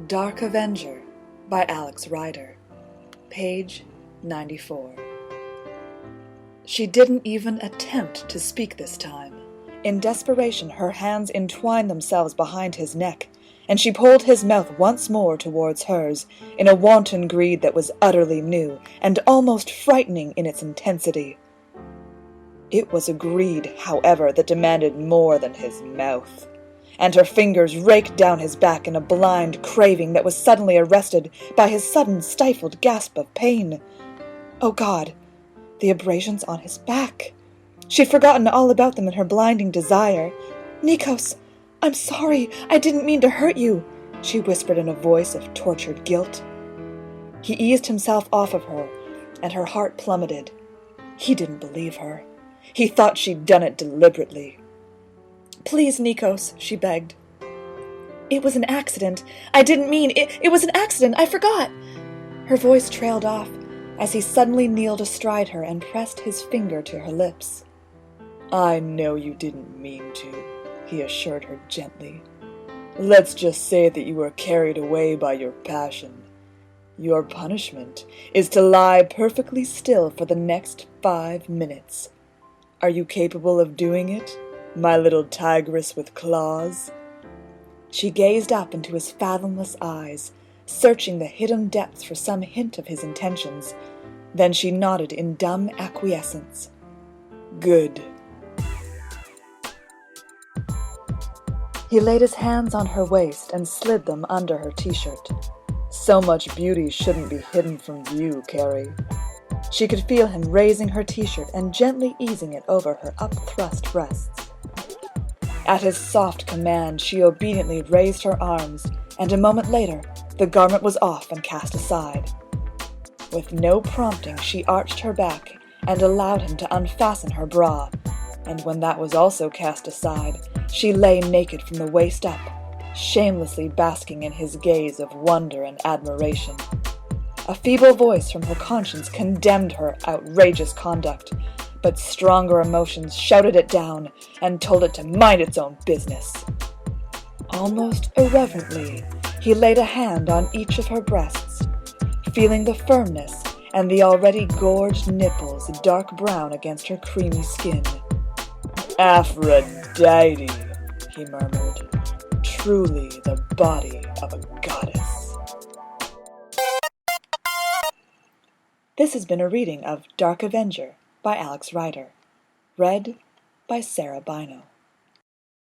Dark Avenger by Alex Ryder, page 94. She didn't even attempt to speak this time. In desperation, her hands entwined themselves behind his neck, and she pulled his mouth once more towards hers, in a wanton greed that was utterly new and almost frightening in its intensity. It was a greed, however, that demanded more than his mouth, and her fingers raked down his back in a blind craving that was suddenly arrested by his sudden stifled gasp of pain. Oh God! The abrasions on his back! She'd forgotten all about them in her blinding desire. "Nikos, I'm sorry, I didn't mean to hurt you," she whispered in a voice of tortured guilt. He eased himself off of her, and her heart plummeted. He didn't believe her. He thought she'd done it deliberately. "Please, Nikos," she begged. "It was an accident. I didn't mean it was an accident. I forgot." Her voice trailed off as he suddenly kneeled astride her and pressed his finger to her lips. "I know you didn't mean to," he assured her gently. "Let's just say that you were carried away by your passion. Your punishment is to lie perfectly still for the next 5 minutes. Are you capable of doing it, my little tigress with claws?" She gazed up into his fathomless eyes, searching the hidden depths for some hint of his intentions. Then she nodded in dumb acquiescence. "Good." He laid his hands on her waist and slid them under her t-shirt. "So much beauty shouldn't be hidden from view, Carrie." She could feel him raising her t-shirt and gently easing it over her up-thrust breasts. At his soft command, she obediently raised her arms, and a moment later, the garment was off and cast aside. With no prompting, she arched her back and allowed him to unfasten her bra, and when that was also cast aside, she lay naked from the waist up, shamelessly basking in his gaze of wonder and admiration. A feeble voice from her conscience condemned her outrageous conduct, but stronger emotions shouted it down and told it to mind its own business. Almost irreverently, he laid a hand on each of her breasts, feeling the firmness and the already gorged nipples dark brown against her creamy skin. "Aphrodite," he murmured, "truly the body of a goddess." This has been a reading of Dark Avenger by Alex Ryder, read by Sara Bynoe.